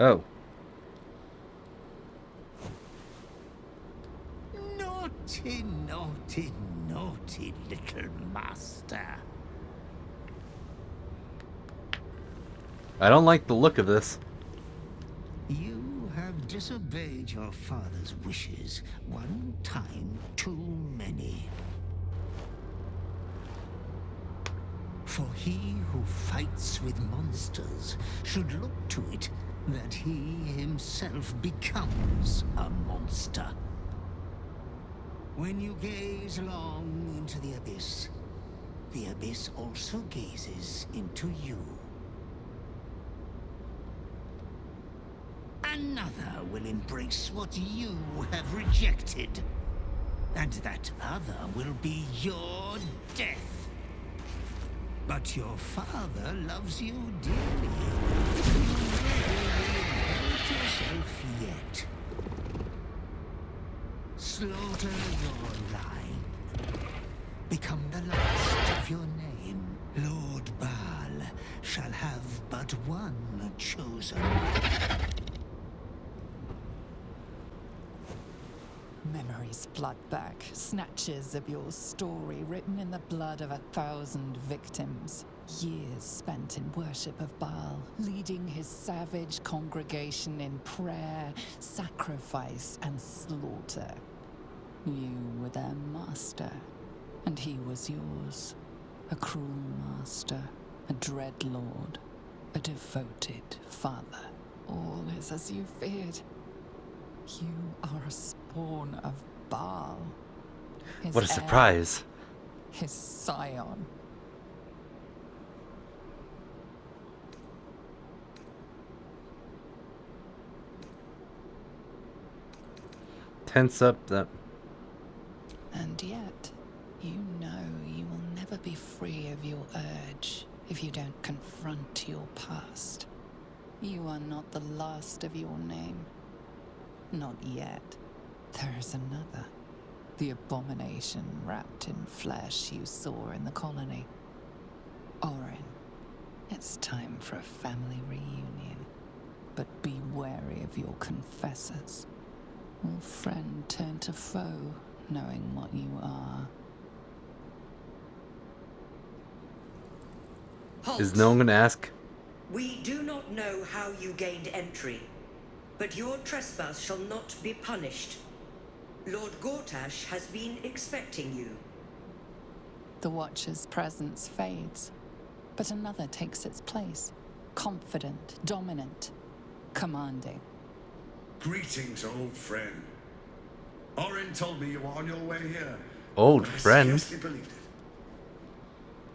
Oh. Naughty, naughty, naughty little master. I don't like the look of this. You have disobeyed your father's wishes one time too many. For he who fights with monsters should look to it that he himself becomes a monster. When you gaze long into the abyss also gazes into you. Another will embrace what you have rejected. And that other will be your death. But your father loves you dearly. You will hurt yourself yet. Slaughter your line. Become the last of your name. Lord Baal shall have but one chosen. Memories flood back, snatches of your story written in the blood of 1,000 victims. Years spent in worship of Baal, leading his savage congregation in prayer, sacrifice, and slaughter. You were their master, and he was yours. A cruel master, a dread lord, a devoted father. All is as you feared. You are a spawn of Baal. His What a heir, surprise. his scion. Tense up that. And yet, you know you will never be free of your urge if you don't confront your past. You are not the last of your name. Not yet. There is another. The abomination wrapped in flesh you saw in the colony. Orin, it's time for a family reunion. But be wary of your confessors. Will friend turn to foe, knowing what you are? Halt! Is no one going to ask? We do not know how you gained entry, but your trespass shall not be punished. Lord Gortash has been expecting you. The Watcher's presence fades, but another takes its place. Confident, dominant, commanding. Greetings, old friend. Orin told me you were on your way here. Old but I friend? scarcely believed it.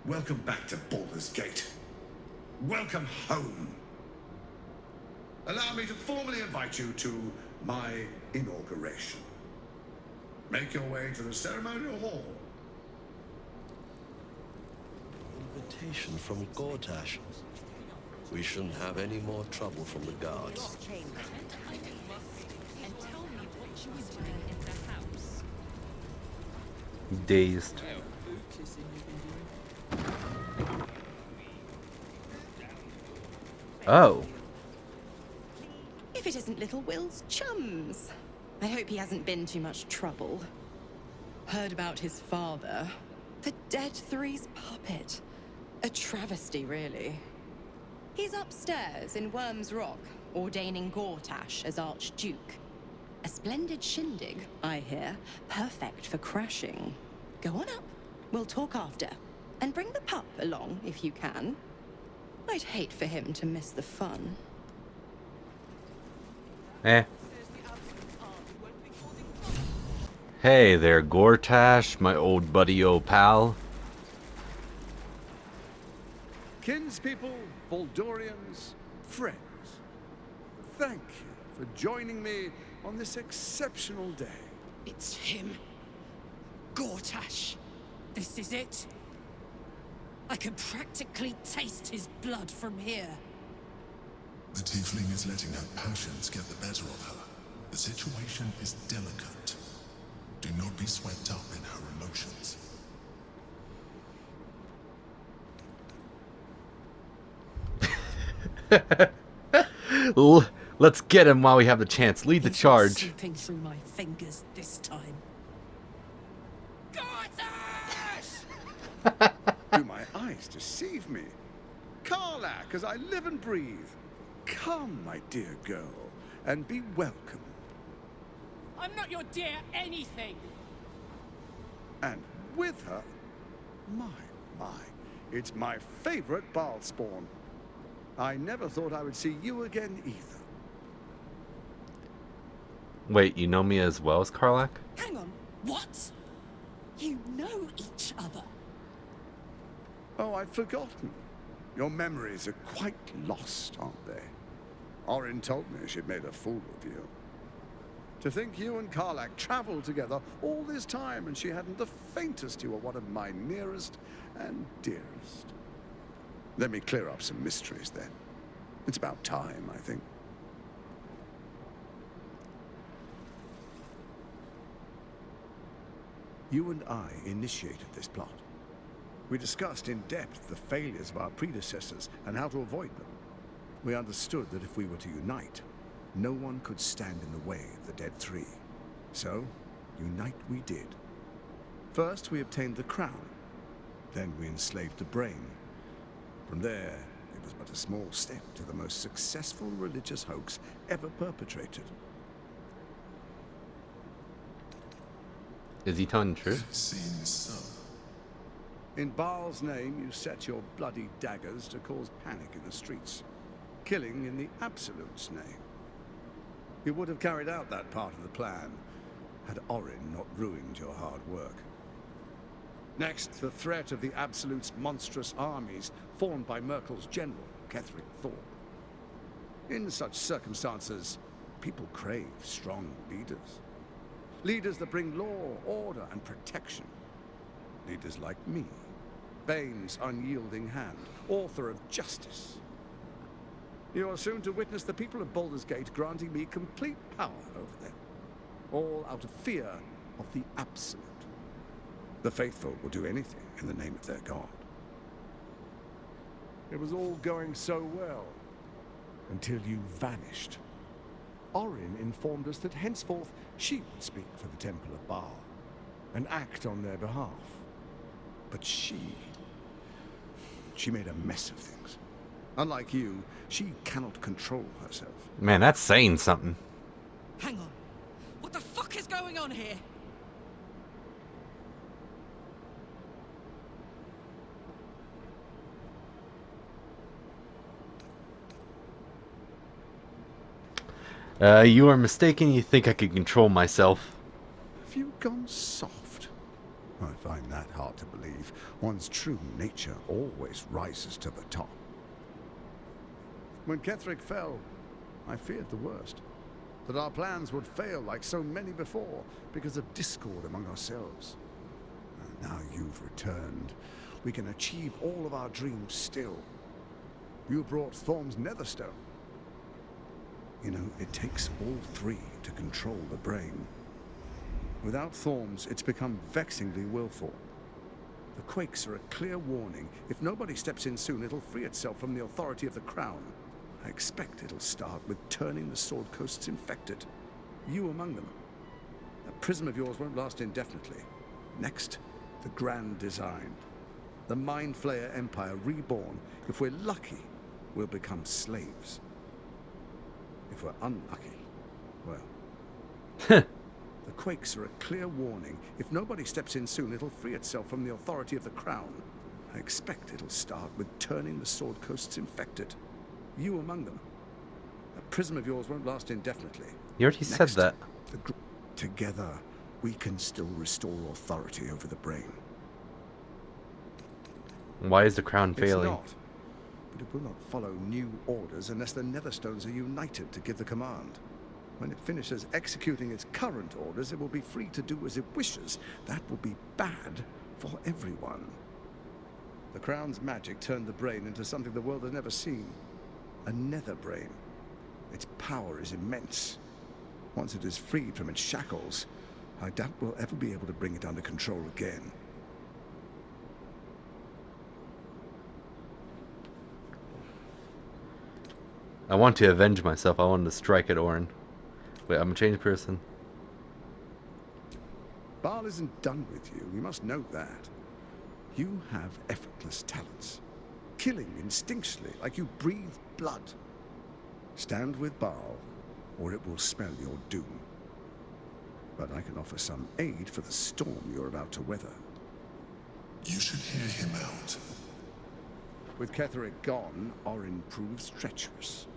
Welcome back to Baldur's Gate. Welcome home. Allow me to formally invite you to my inauguration. Make your way to the ceremonial hall. Invitation from Gortash. We shouldn't have any more trouble from the guards. And tell me what you were doing in the house. Dazed. Oh. If it isn't little Will's chums. I hope he hasn't been too much trouble. Heard about his father. The Dead Three's puppet. A travesty, really. He's upstairs in Worm's Rock, ordaining Gortash as Archduke. A splendid shindig, I hear. Perfect for crashing. Go on up. We'll talk after. And bring the pup along, if you can. I'd hate for him to miss the fun. Eh. Hey there, Gortash, my old buddy, old pal. Kinspeople, Baldurians, friends, thank you for joining me on this exceptional day. It's him. Gortash. This is it. I can practically taste his blood from here. The tiefling is letting her passions get the better of her. The situation is delicate. Do not be swept up in her emotions. Let's get him while we have the chance. Lead the He's not charge. slipping through my fingers this time. Gortash! Do my eyes deceive me? Karlach, as I live and breathe. Come, my dear girl, and be welcome. I'm not your dear anything. And with her, my, it's my favorite Baal spawn. I never thought I would see you again either. Wait, you know me as well as Karlach? Hang on, what? You know each other. Oh, I'd forgotten. Your memories are quite lost, aren't they? Orin told me she'd made a fool of you. To think you and Karlach traveled together all this time and she hadn't the faintest you were one of my nearest and dearest. Let me clear up some mysteries then. It's about time, I think. You and I initiated this plot. We discussed in depth the failures of our predecessors and how to avoid them. We understood that if we were to unite, no one could stand in the way of the Dead Three. So, unite we did. First, we obtained the crown. Then we enslaved the brain. From there, it was but a small step to the most successful religious hoax ever perpetrated. Is he telling the truth? It seems so. In Baal's name, you set your bloody daggers to cause panic in the streets. Killing in the Absolute's name. You would have carried out that part of the plan, had Orin not ruined your hard work. Next, the threat of the Absolute's monstrous armies formed by Merkel's general, Ketheric Thorpe. In such circumstances, people crave strong leaders. Leaders that bring law, order, and protection. Leaders like me, Bane's unyielding hand, author of justice. You are soon to witness the people of Baldur's Gate granting me complete power over them. All out of fear of the Absolute. The faithful will do anything in the name of their god. It was all going so well, until you vanished. Orin informed us that henceforth she would speak for the Temple of Baal, and act on their behalf. But she made a mess of things. Unlike you, she cannot control herself. Man, that's saying something. Hang on. What the fuck is going on here? You are mistaken. You think I could control myself. Have you gone soft? I find that hard to believe. One's true nature always rises to the top. When Ketheric fell, I feared the worst. That our plans would fail like so many before because of discord among ourselves. And now you've returned. We can achieve all of our dreams still. You brought Thorm's Netherstone. You know, it takes all three to control the brain. Without Thorm's, it's become vexingly willful. The quakes are a clear warning. If nobody steps in soon, it'll free itself from the authority of the Crown. I expect it'll start with turning the Sword Coasts infected. You among them. That prism of yours won't last indefinitely. Next, the Grand Design. The Mind Flayer Empire reborn. If we're lucky, we'll become slaves. If we're unlucky, well... The quakes are a clear warning. If nobody steps in soon, it'll free itself from the authority of the Crown. I expect it'll start with turning the Sword Coasts infected. You among them. That prism of yours won't last indefinitely. You already said that. Together, we can still restore authority over the brain. Why is the crown failing? It's not. But it will not follow new orders unless the Netherstones are united to give the command. When it finishes executing its current orders, it will be free to do as it wishes. That will be bad for everyone. The Crown's magic turned the brain into something the world has never seen. A nether brain. Its power is immense. Once it is freed from its shackles, I doubt we'll ever be able to bring it under control again. I want to avenge myself. I wanted to strike at Orin. Wait, I'm a changed person. Baal isn't done with you. You must know that. You have effortless talents. Killing instinctually, like you breathe blood. Stand with Baal, or it will spell your doom. But I can offer some aid for the storm you're about to weather. You should hear him out. With Ketheric gone, Orin proves treacherous.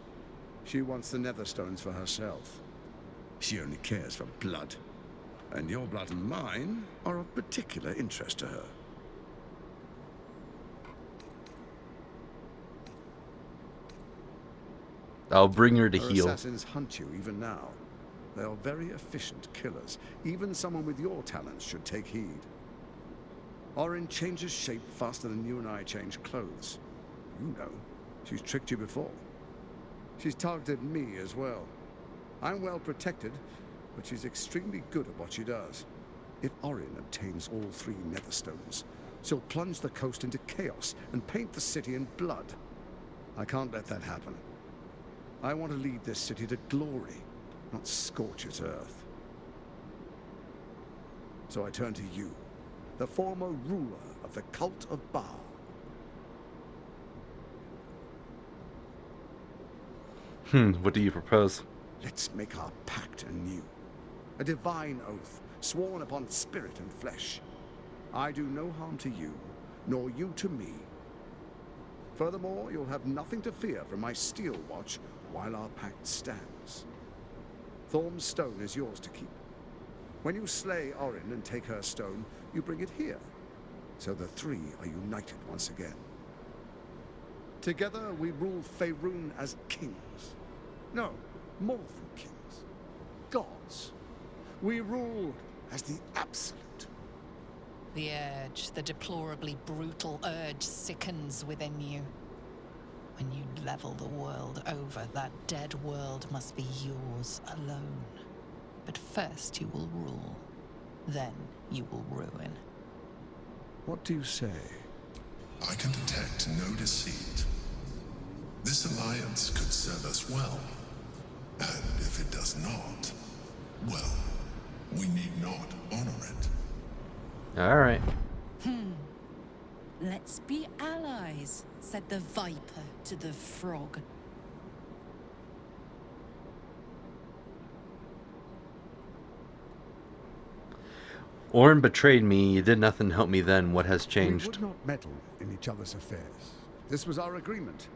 She wants the Netherstones for herself. She only cares for blood. And your blood and mine are of particular interest to her. I'll bring her to Her heal. assassins hunt you even now. They are very efficient killers. Even someone with your talents should take heed. Orin changes shape faster than you and I change clothes. You know, she's tricked you before. She's targeted me as well. I'm well protected, but she's extremely good at what she does. If Orin obtains all 3 Netherstones, she'll plunge the coast into chaos and paint the city in blood. I can't let that happen. I want to lead this city to glory, not scorch its earth. So I turn to you, the former ruler of the cult of Baal. What do you propose? Let's make our pact anew. A divine oath, sworn upon spirit and flesh. I do no harm to you, nor you to me. Furthermore, you'll have nothing to fear from my steel watch while our pact stands. Thorm's stone is yours to keep. When you slay Orin and take her stone, you bring it here, so the 3 are united once again. Together we rule Faerun as kings. No, more than kings. Gods. We rule as the absolute. The urge, the deplorably brutal urge, sickens within you. When you level the world over, that dead world must be yours alone. But first you will rule. Then you will ruin. What do you say? I can detect no deceit. This alliance could serve us well. And if it does not, well, we need not honor it. Alright. Let's be allies, said the viper to the frog. Orin betrayed me. You did nothing to help me then. What has We changed? would not meddle in each other's affairs. This was our agreement.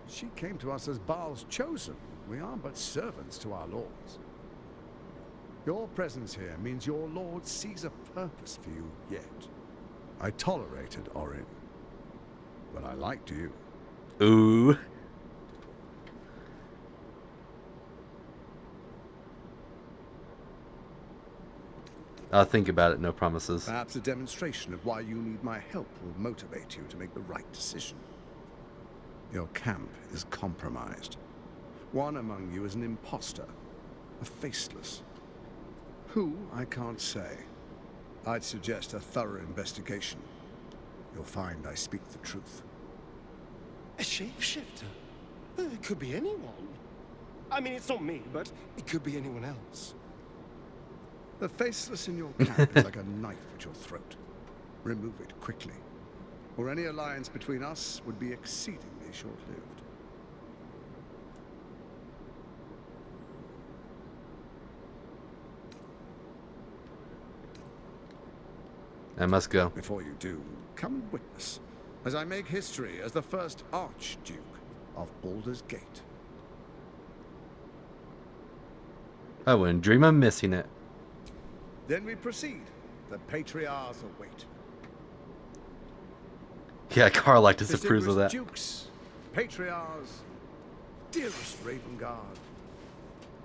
She came to us as Baal's chosen. We are but servants to our lords. Your presence here means your lord sees a purpose for you yet. I tolerated Orin, but I liked you. Ooh. I'll think about it, no promises. Perhaps a demonstration of why you need my help will motivate you to make the right decision. Your camp is compromised. One among you is an imposter, a faceless. Who, I can't say. I'd suggest a thorough investigation. You'll find I speak the truth. A shapeshifter? It could be anyone. I mean, it's not me, but it could be anyone else. The faceless in your camp is like a knife at your throat. Remove it quickly, or any alliance between us would be exceedingly short-lived. I must go. Before you do, come and witness, as I make history as the first Archduke of Baldur's Gate. I wouldn't dream of missing it. Then we proceed. The Patriarchs await. Yeah, Carl disapproves of that. Dukes, Patriarchs, dearest Ravengard,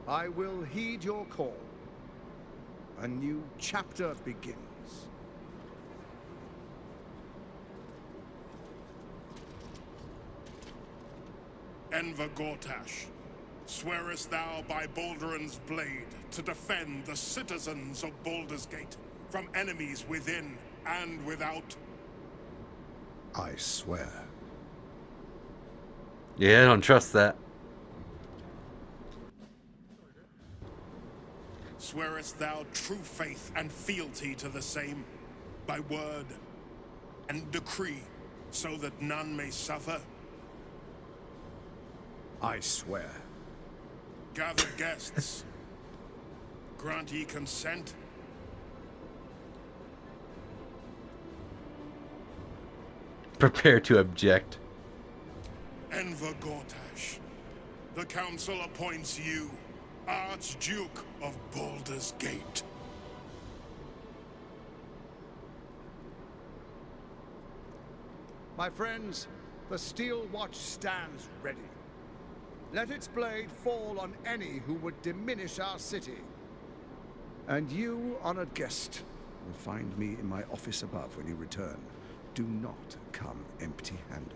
I will heed your call. A new chapter begins. Enver Gortash, swearest thou by Balduran's blade to defend the citizens of Baldur's Gate from enemies within and without? I swear. Yeah, I don't trust that. Swearest thou true faith and fealty to the same, by word and decree, so that none may suffer? I swear. Gather guests. Grant ye consent? Prepare to object. Enver Gortash, the council appoints you Archduke of Baldur's Gate. My friends, the steel watch stands ready. Let its blade fall on any who would diminish our city. And you, honored guest, will find me in my office above when you return. Do not come empty-handed.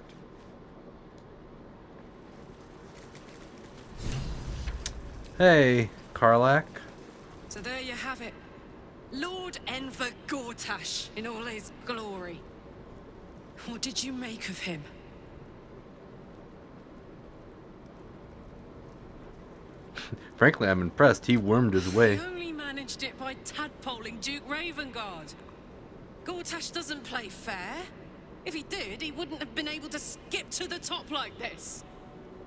Hey, Karlach. So there you have it. Lord Enver Gortash in all his glory. What did you make of him? Frankly, I'm impressed. He wormed his way. He only managed it by tadpoling Duke Ravengard. Gortash doesn't play fair. If he did, he wouldn't have been able to skip to the top like this.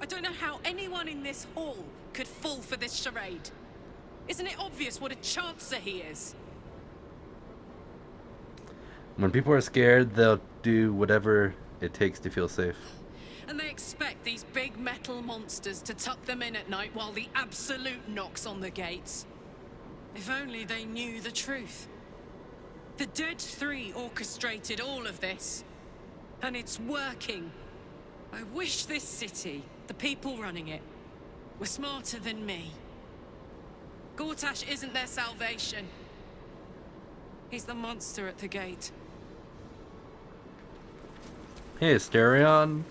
I don't know how anyone in this hall could fall for this charade. Isn't it obvious what a chancer he is? When people are scared, they'll do whatever it takes to feel safe. And they expect these big metal monsters to tuck them in at night while the Absolute knocks on the gates. If only they knew the truth. The Dead Three orchestrated all of this. And it's working. I wish this city, the people running it, were smarter than me. Gortash isn't their salvation. He's the monster at the gate. Hey, Asterion.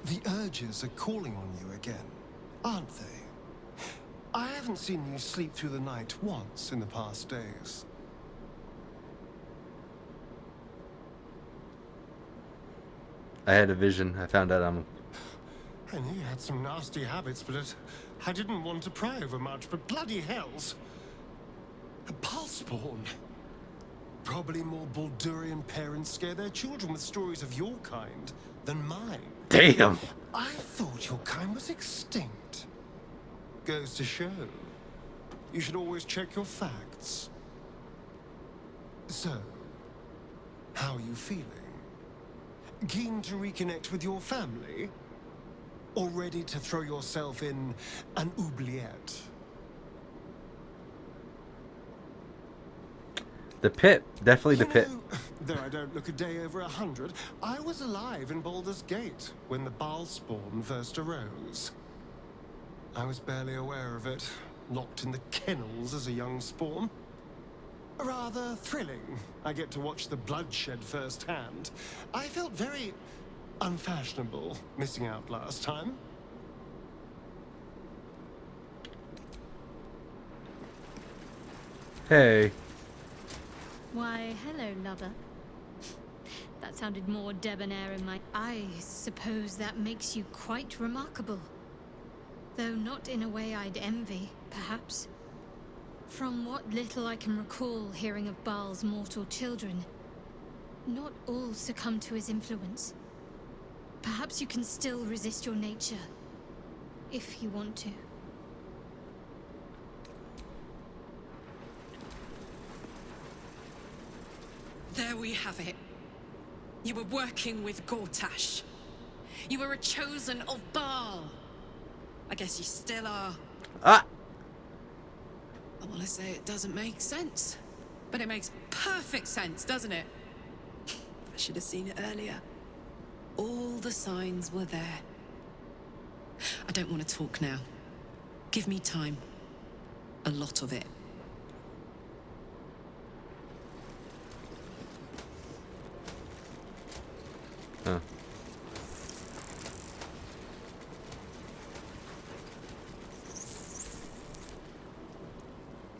The urges are calling on you again, aren't they? I haven't seen you sleep through the night once in the past days. I had a vision. I found out I'm... I knew you had some nasty habits, but I didn't want to pry over much, but bloody hells. A Pulseborn. Probably more Baldurian parents scare their children with stories of your kind than mine. Damn! I thought your kind was extinct. Goes to show. You should always check your facts. So, how are you feeling? Keen to reconnect with your family? Or ready to throw yourself in an oubliette? The pit. Definitely the pit. Though I don't look a day over 100, I was alive in Baldur's Gate when the Balspawn first arose. I was barely aware of it, locked in the kennels as a young spawn. Rather thrilling. I get to watch the bloodshed firsthand. I felt very unfashionable missing out last time. Hey. Why, hello, lover. That sounded more debonair in my... I suppose that makes you quite remarkable. Though not in a way I'd envy, perhaps. From what little I can recall hearing of Baal's mortal children, not all succumb to his influence. Perhaps you can still resist your nature, if you want to. There we have it. You were working with Gortash. You were a chosen of Baal. I guess you still are. Ah! I want to say it doesn't make sense, but it makes perfect sense, doesn't it? I should have seen it earlier. All the signs were there. I don't want to talk now. Give me time. A lot of it. Huh.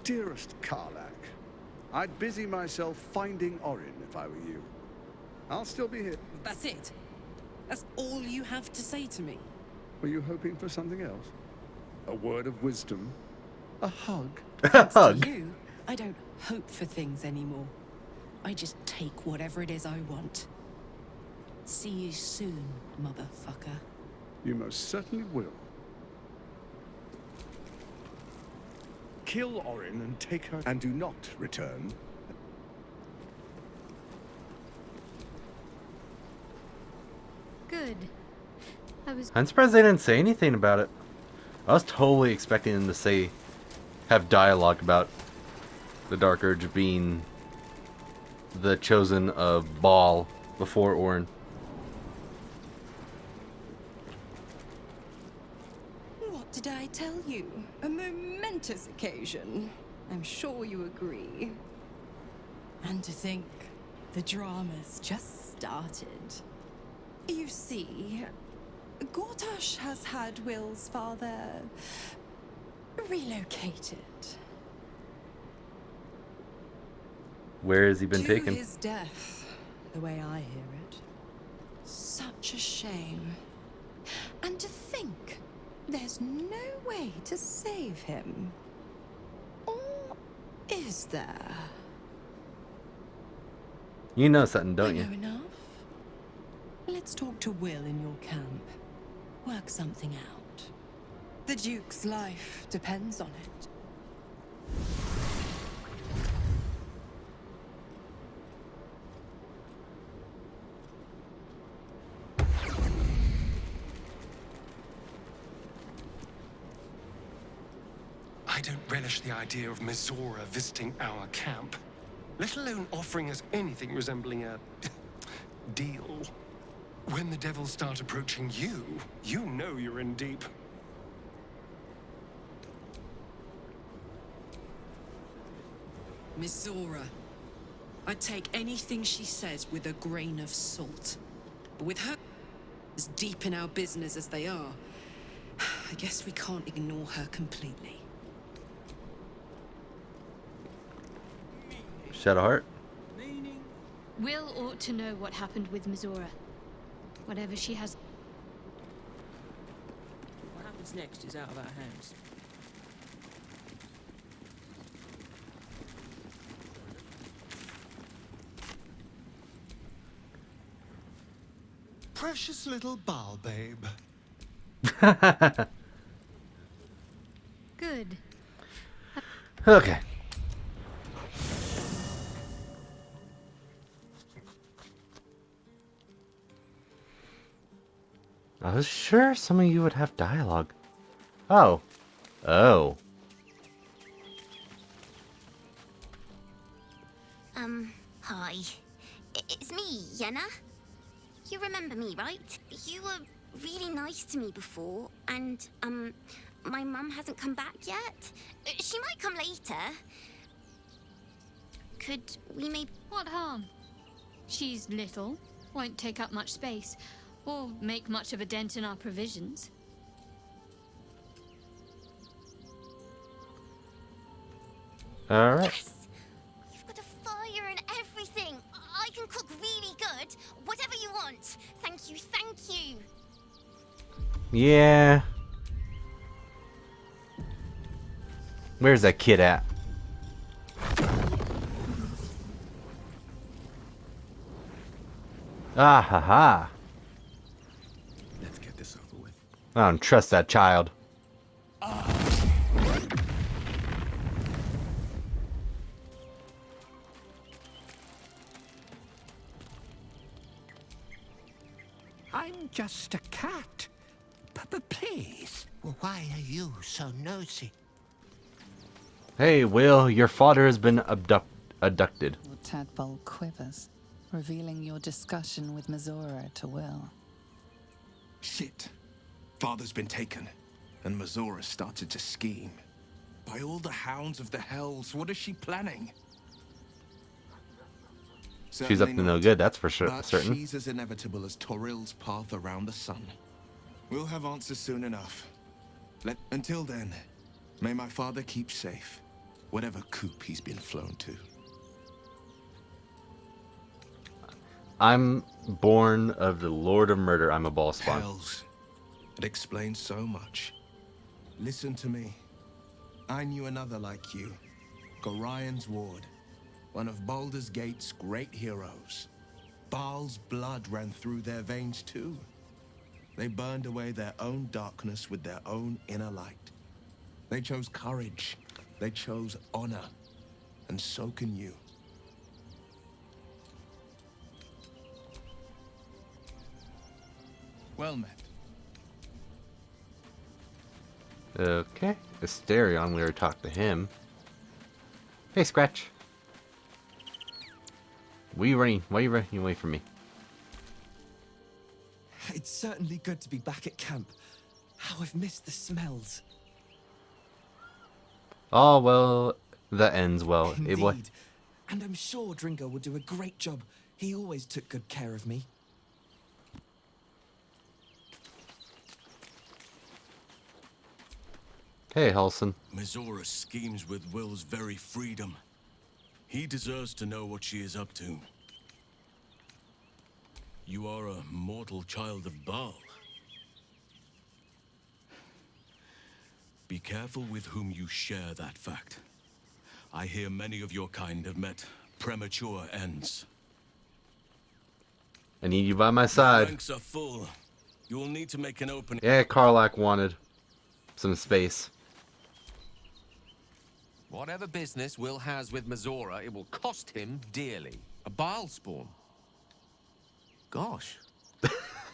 Dearest Karlach, I'd busy myself finding Orin if I were you. I'll still be here. That's it? That's all you have to say to me? Were you hoping for something else? A word of wisdom? A hug? Thanks to Hug. you, I don't hope for things anymore. I just take whatever it is I want. See you soon, motherfucker. You most certainly will. Kill Orin and take her, and do not return. Good. I'm surprised they didn't say anything about it. I was totally expecting them to have dialogue about the Dark Urge being the chosen of Baal before Orin. What did I tell you? A momentous occasion. I'm sure you agree. And to think, the drama's just started. You see, Gortash has had Will's father relocated. Where has he been To taken? his death, the way I hear it. Such a shame. And to think, there's no way to save him. Or is there? You know something, don't I you? know enough. Let's talk to Will in your camp. Work something out. The Duke's life depends on it. I don't relish the idea of Mizora visiting our camp, let alone offering us anything resembling a deal. When the devils start approaching you, you know you're in deep. Mizora. I take anything she says with a grain of salt. But with her as deep in our business as they are, I guess we can't ignore her completely. Shadowheart? Will ought to know what happened with Mizora. Whatever she has. What happens next is out of our hands. Precious little Baal babe. Good. Okay. I was sure some of you would have dialogue. Oh. Oh. Hi. It's me, Yenna. You remember me, right? You were really nice to me before, and, my mum hasn't come back yet. She might come later. Could we maybe... What harm? She's little, won't take up much space, or make much of a dent in our provisions. All right. Yes! You've got a fire and everything. I can cook really good. Whatever you want. Thank you, thank you. Yeah. Where's that kid at? Ah ha ha. Let's get this over with. I don't trust that child. I'm just a cat. But please. Well, why are you so nosy? Hey, Will, your father has been abducted. Your tadpole quivers, revealing your discussion with Mizora to Will. Shit. Father's been taken, and Mizora started to scheme. By all the hounds of the hells, what is she planning? She's up to no good, that's for sure. But Certain. she's as inevitable as Torril's path around the sun. We'll have answers soon enough. Until then, may my father keep safe, whatever coop he's been flown to. I'm born of the Lord of Murder. I'm a ball spawn. Hells. It explains so much. Listen to me. I knew another like you. Gorion's ward. One of Baldur's Gate's great heroes. Baal's blood ran through their veins too. They burned away their own darkness with their own inner light. They chose courage. They chose honor. And so can you. Well met. Okay. Asterion, we already talked to him. Hey, Scratch. Why are you running away from me? It's certainly good to be back at camp. How I've missed the smells. Oh, well, that ends well. Indeed. And I'm sure Dringo will do a great job. He always took good care of me. Hey, Halson. Mizora schemes with Will's very freedom. He deserves to know what she is up to. You are a mortal child of Baal. Be careful with whom you share that fact. I hear many of your kind have met premature ends. I need you by my side. The ranks are full. You will need to make an opening. Yeah, Karlach wanted some space. Whatever business Will has with Mizora, it will cost him dearly. A Baal spawn. Gosh.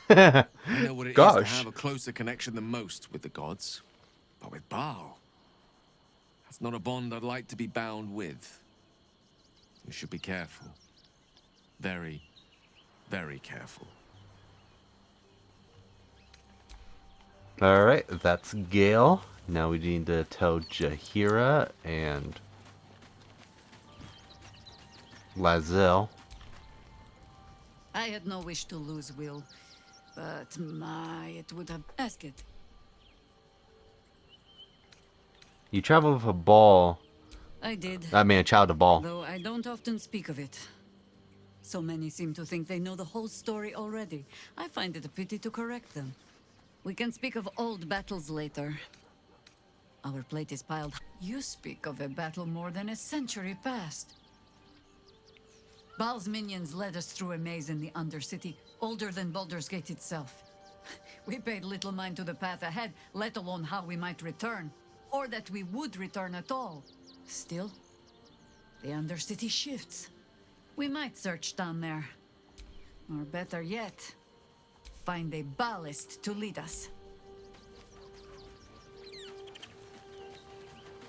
I know what it is to have a closer connection than most with the gods. But with Baal, that's not a bond I'd like to be bound with. You should be careful. Very, very careful. Alright, that's Gale. Now we need to tell Jaheira and Lae'zel. I had no wish to lose Will, but it would have asked it. You travel with a ball. I did. I mean, a child of ball. Though I don't often speak of it. So many seem to think they know the whole story already. I find it a pity to correct them. We can speak of old battles later. Our plate is piled. You speak of a battle more than a century past. Baal's minions led us through a maze in the Undercity, older than Baldur's Gate itself. We paid little mind to the path ahead, let alone how we might return, or that we would return at all. Still, the Undercity shifts. We might search down there. Or better yet, find a Baalist to lead us.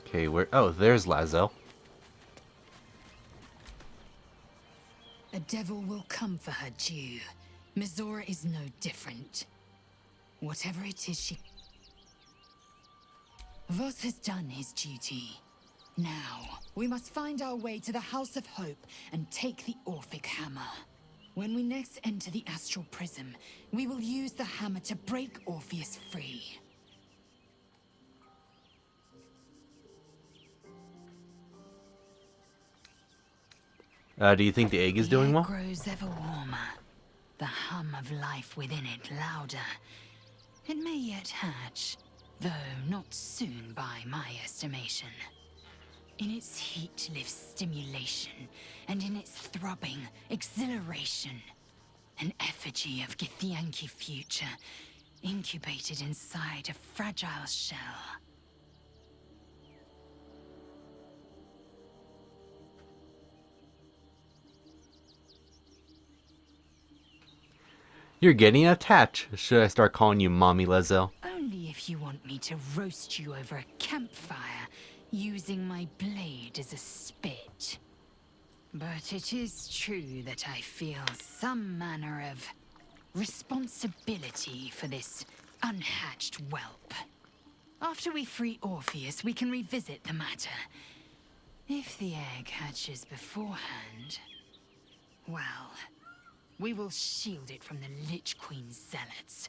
Okay, where? Oh, there's Lae'zel. A devil will come for her due. Mizora is no different. Whatever it is she... Voss has done his duty. Now, we must find our way to the House of Hope and take the Orphic Hammer. When we next enter the Astral Prism, we will use the hammer to break Orpheus free. Do you think the egg is doing well? The air grows ever warmer. The hum of life within it louder. It may yet hatch, though not soon by my estimation. In its heat lives stimulation, and in its throbbing, exhilaration. An effigy of Githyanki future, incubated inside a fragile shell. You're getting attached. Should I start calling you Mommy Lae'zel? Only if you want me to roast you over a campfire, using my blade as a spit. But it is true that I feel some manner of responsibility for this unhatched whelp. After we free Orpheus, we can revisit the matter. If the egg hatches beforehand, well, we will shield it from the Lich Queen's zealots.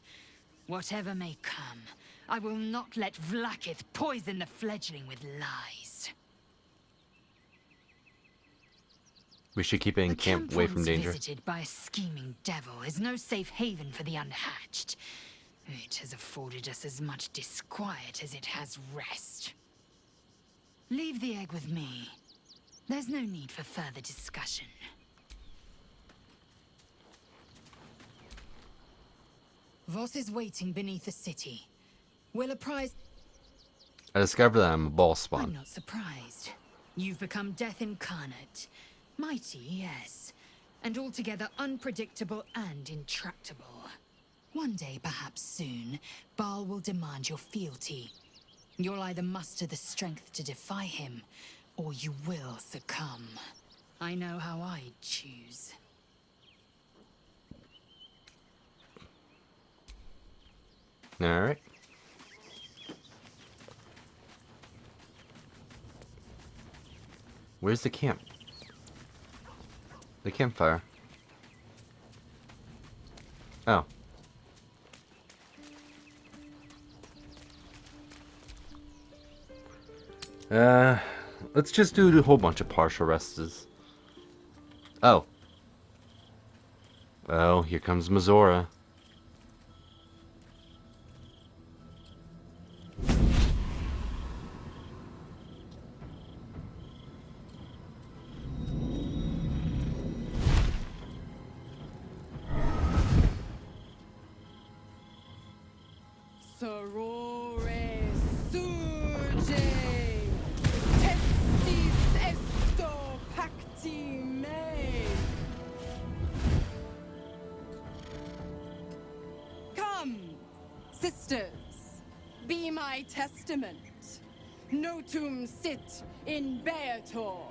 Whatever may come, I will not let Vlaakith poison the fledgling with lies. We should keep it in camp away from danger. Visited by a scheming devil is no safe haven for the unhatched. It has afforded us as much disquiet as it has rest. Leave the egg with me. There's no need for further discussion. Voss is waiting beneath the city. Will apprise... I discovered that I'm a ball I'm spawn. not surprised. You've become death incarnate. Mighty, yes. And altogether unpredictable and intractable. One day, perhaps soon, Baal will demand your fealty. You'll either muster the strength to defy him, or you will succumb. I know how I'd choose. Alright. Where's the camp? The campfire. Oh. Let's just do a whole bunch of partial rests. Oh. Oh, here comes Mazora. Sorore surge, testis esto pacti me. Come, sisters, be my testament. Notum sit in Beator.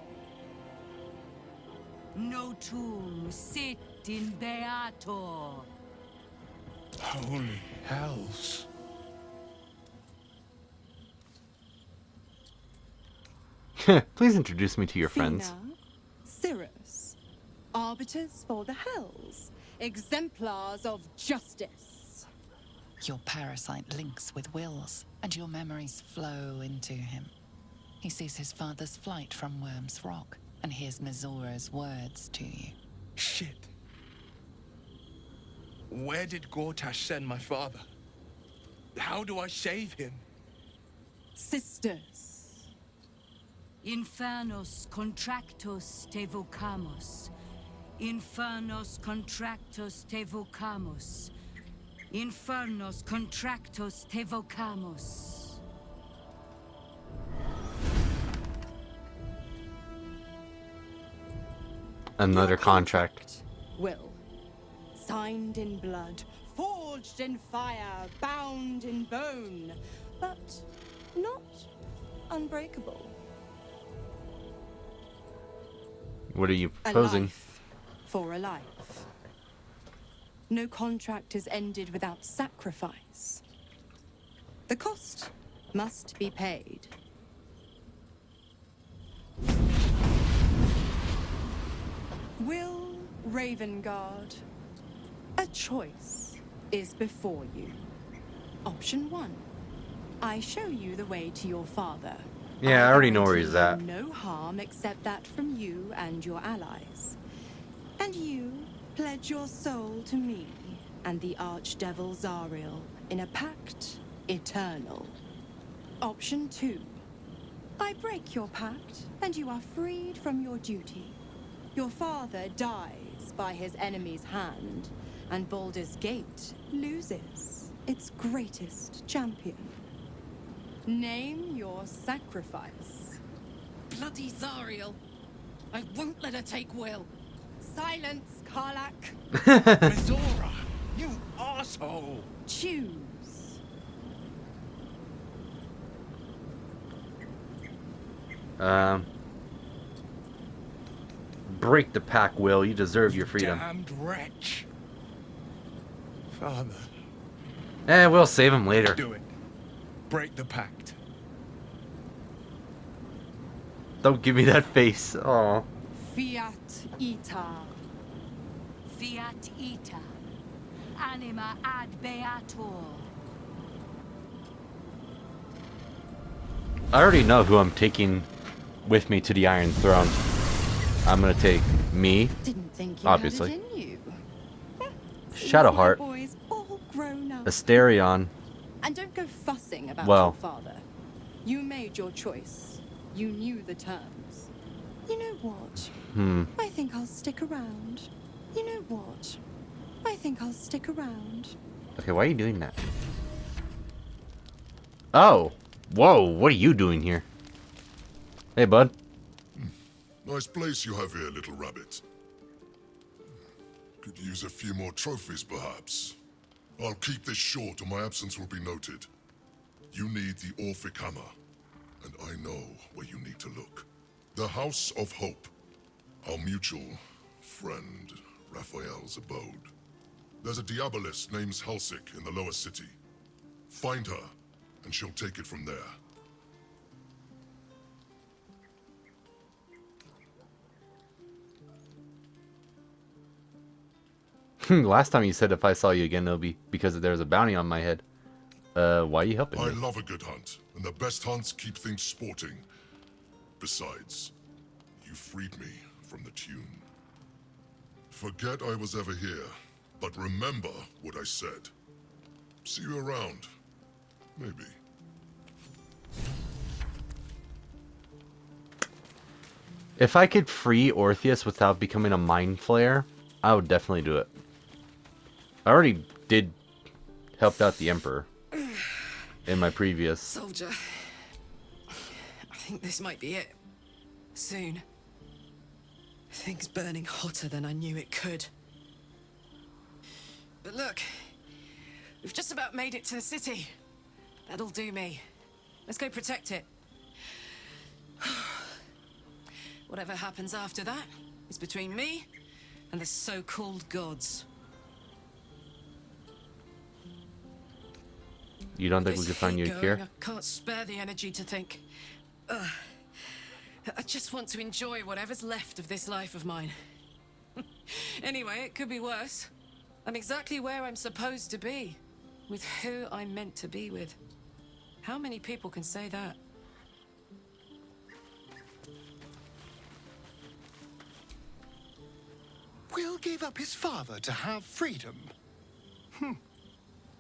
Notum sit in Beator. Holy hells. Please introduce me to your friends. Fina, Cirrus, arbiters for the hells, exemplars of justice. Your parasite links with Will's, and your memories flow into him. He sees his father's flight from Worm's Rock, and hears Mazora's words to you. Shit. Where did Gortash send my father? How do I save him? Sisters. Infernos contractos te vocamos. Infernos contractos te vocamos. Infernos contractos te vocamos. Another contract. Will. Signed in blood, forged in fire, bound in bone, but not unbreakable. What are you A proposing? life for a life. No contract is ended without sacrifice. The cost must be paid. Will Ravengard, a choice is before you. Option 1. I show you the way to your father. Yeah, I already know where he's at. No harm except that from you and your allies. And you pledge your soul to me and the archdevil Zariel in a pact eternal. Option 2. I break your pact and you are freed from your duty. Your father dies by his enemy's hand, and Baldur's Gate loses its greatest champion. Name your sacrifice. Bloody Zariel. I won't let her take Will. Silence, Karlak. Mazora, you asshole! Choose. Break the pack, Will. You deserve your freedom. Damned wretch. Father. We'll save him later. Do it. Break the pact. Don't give me that face. Oh. Fiat Ita. Fiat ita. Anima ad beator. I already know who I'm taking with me to the Iron Throne. I'm gonna take me, Didn't think you obviously. had it in you. Shadowheart, Boys all grown up. Asterion. And don't go fussing about Well. your father. You made your choice. You knew the terms. You know what? I think I'll stick around. You know what? I think I'll stick around. Okay, why are you doing that? Oh! Whoa, what are you doing here? Hey, bud. Nice place you have here, little rabbit. Could use a few more trophies, perhaps. I'll keep this short, or my absence will be noted. You need the Orphic Hammer, and I know where you need to look. The House of Hope, our mutual friend Raphael's abode. There's a Diabolist named Halsik in the lower city. Find her, and she'll take it from there. Last time you said if I saw you again, it'll be because there's a bounty on my head. Why are you helping me? I love a good hunt, and the best hunts keep things sporting. Besides, you freed me from the tune. Forget I was ever here, but remember what I said. See you around. Maybe. If I could free Orpheus without becoming a mind flayer, I would definitely do it. I already did help out the Emperor in my previous. Soldier. I think this might be it. Soon. Things burning hotter than I knew it could. But look, we've just about made it to the city. That'll do me. Let's go protect it. Whatever happens after that is between me and the so-called gods. You don't think we could find you here? I can't spare the energy to think. I just want to enjoy whatever's left of this life of mine. Anyway, it could be worse. I'm exactly where I'm supposed to be, with who I'm meant to be with. How many people can say that? Will gave up his father to have freedom.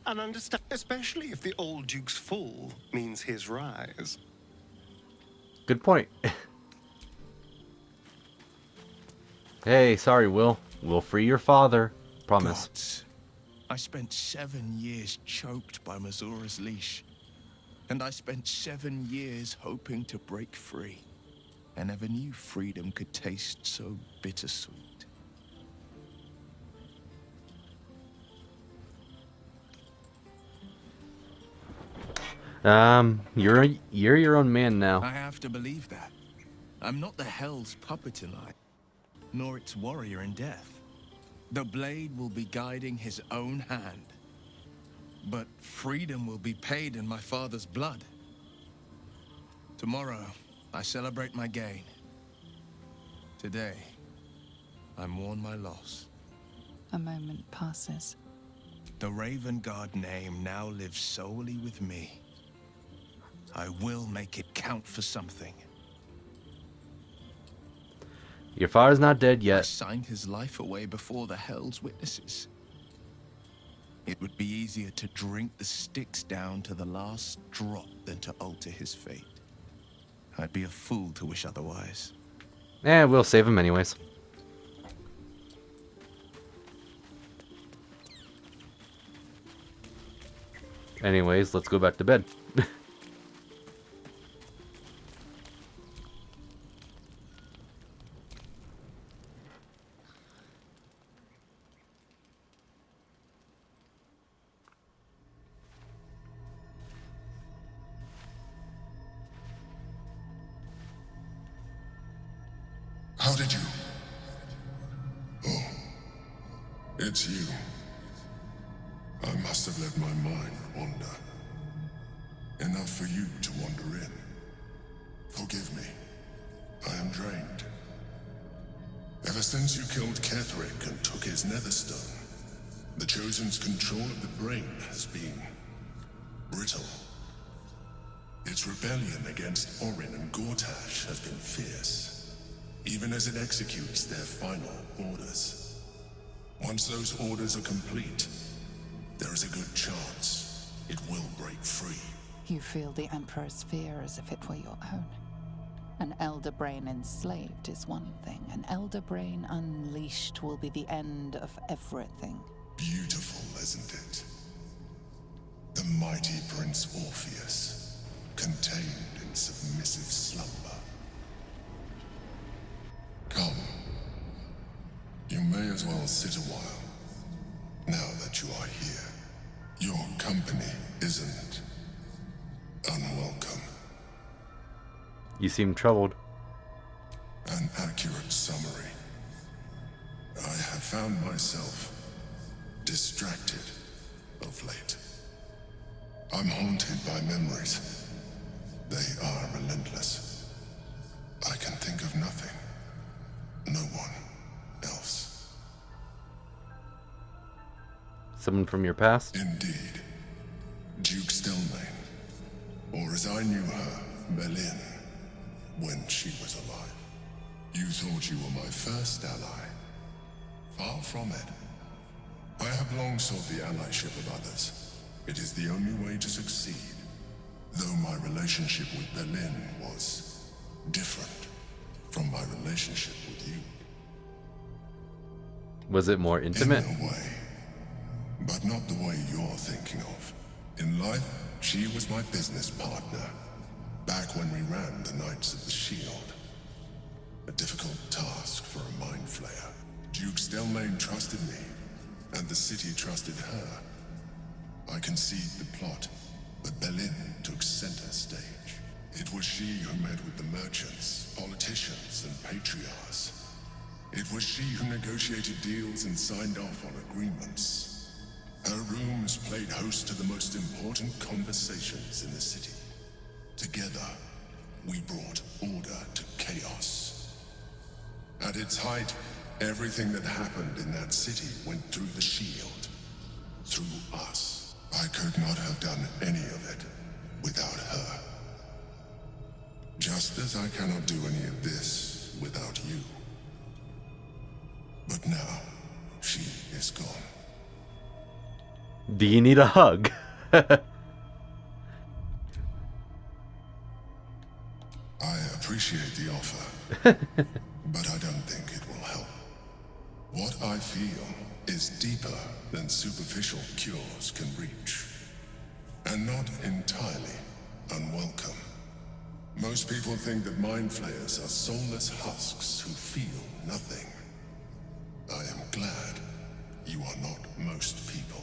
And understand, especially if the old Duke's fall means his rise. Good point. Hey, sorry, Will. We'll free your father. Promise. Gods. I spent 7 years choked by Mazura's leash. And I spent 7 years hoping to break free. I never knew freedom could taste so bittersweet. You're your own man now. I have to believe that. I'm not the Hell's puppet in life, nor its warrior in death. The blade will be guiding his own hand. But freedom will be paid in my father's blood. Tomorrow, I celebrate my gain. Today, I mourn my loss. A moment passes. The Raven Guard name now lives solely with me. I will make it count for something. Your father's not dead I yet. signed his life away before the Hell's witnesses. It would be easier to drink the sticks down to the last drop than to alter his fate. I'd be a fool to wish otherwise. We'll save him anyways. Anyways, let's go back to bed. How did you? Oh, it's you. I must have let my mind wander. Enough for you to wander in. Forgive me. I am drained. Ever since you killed Ketherick and took his netherstone, the Chosen's control of the brain has been brittle. Its rebellion against Orin and Gortash has been fierce, even as it executes their final orders. Once those orders are complete, there is a good chance it will break free. You feel the Emperor's fear as if it were your own. An elder brain enslaved is one thing. An elder brain unleashed will be the end of everything. Beautiful, isn't it? The mighty Prince Orpheus, contained in submissive slumber. Come. You may as well sit a while, now that you are here. Your company isn't unwelcome. You seem troubled. An accurate summary. I have found myself distracted of late. I'm haunted by memories. They are relentless. I can think of nothing. No one else. Someone from your past? Indeed. Duke Stelmane. Or as I knew her, Berlin, when she was alive. You thought you were my first ally. Far from it. I have long sought the allyship of others. It is the only way to succeed. Though my relationship with Berlin was different from my relationship with you. Was it more intimate? In a way. But not the way you're thinking of. In life, she was my business partner. Back when we ran the Knights of the Shield. A difficult task for a mind flayer. Duke Stelmane trusted me, and the city trusted her. I conceived the plot, but Berlin took center stage. It was she who met with the merchants, politicians, and patriarchs. It was she who negotiated deals and signed off on agreements. Her rooms played host to the most important conversations in the city. Together, we brought order to chaos. At its height, everything that happened in that city went through the shield. Through us. I could not have done any of it without her. Just as I cannot do any of this without you. But now, she is gone. Do you need a hug? I appreciate the offer, but I don't think it will help. What I feel is deeper than superficial cures can reach, and not entirely unwelcome. Most people think that mind flayers are soulless husks who feel nothing. I am glad you are not most people.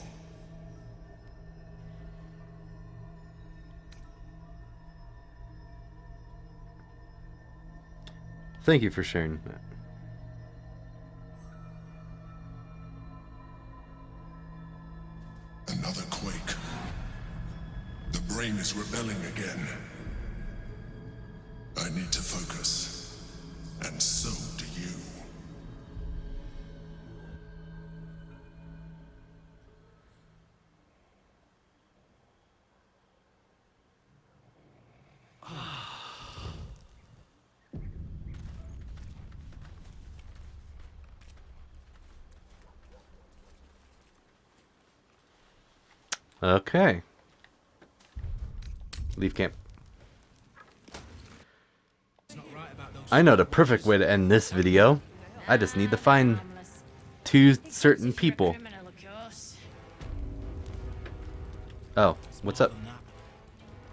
Thank you for sharing that. Another quake. The brain is rebelling again. I need to focus. And so do you. Okay. Leave camp. I know the perfect way to end this video. I just need to find 2 certain people. Oh, what's up?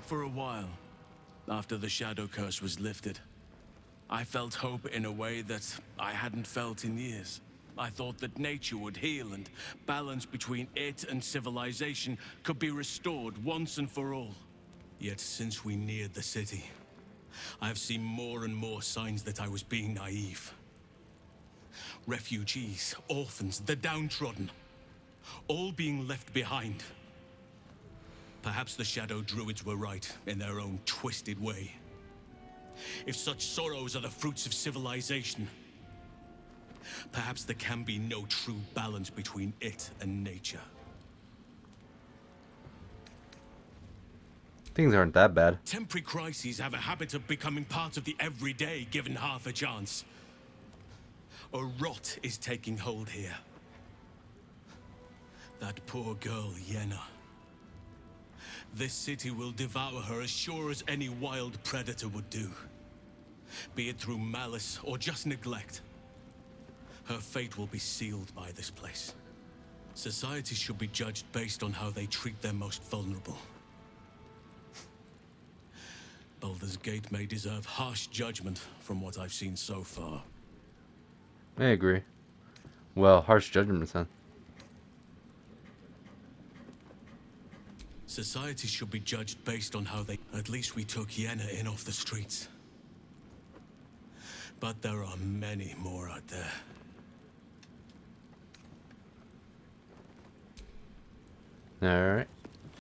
For a while, after the shadow curse was lifted, I felt hope in a way that I hadn't felt in years. I thought that nature would heal and balance between it and civilization could be restored once and for all. Yet since we neared the city, I've seen more and more signs that I was being naive. Refugees, orphans, the downtrodden, all being left behind. Perhaps the Shadow Druids were right in their own twisted way. If such sorrows are the fruits of civilization, perhaps there can be no true balance between it and nature. Things aren't that bad. Temporary crises have a habit of becoming part of the everyday, given half a chance. A rot is taking hold here. That poor girl, Yenna. This city will devour her as sure as any wild predator would do. be it through malice or just neglect, her fate will be sealed by this place. Society should be judged based on how they treat their most vulnerable. Baldur's Gate may deserve harsh judgment from what I've seen so far. I agree. Well, harsh judgment, son. Society should be judged based on how they... At least we took Yenna in off the streets. But there are many more out there. Alright.